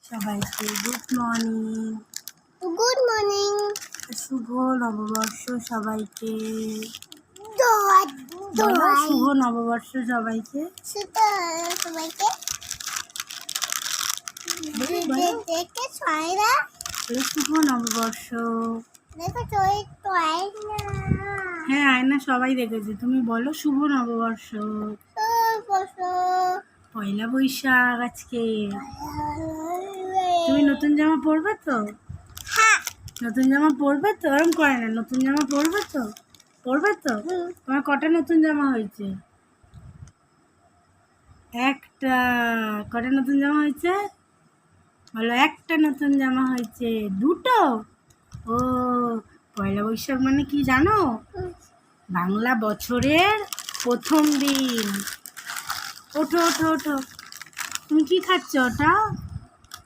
সবাইকে good morning. Good morning. শুভ নববর্ষ সবাইকে। দোয়াই শুভ নববর্ষ সবাইকে। সবাইকে দেখে ছয়রা শুভ নববর্ষ। দেখো ছয় টয় না। হ্যাঁ আয়না সবাই দেখেছে, তুমি বলো শুভ নববর্ষ। পয়লা বৈশাখ আজকে। তুমি নতুন জামা পরবে তো? হ্যাঁ। নতুন জামা পরবে তো? এরকম করে না, নতুন জামা পরবে তো? পরবে তো? তোমার কটা নতুন জামা হয়েছে? একটা। কটা নতুন জামা হয়েছে বলো? একটা নতুন জামা হয়েছে। দুটো? ও, পয়লা বৈশাখ মানে কি জানো? বাংলা বছরের প্রথম দিন। ওঠো ওঠো ওঠো। তুমি কি খাচ্ছ ওটা?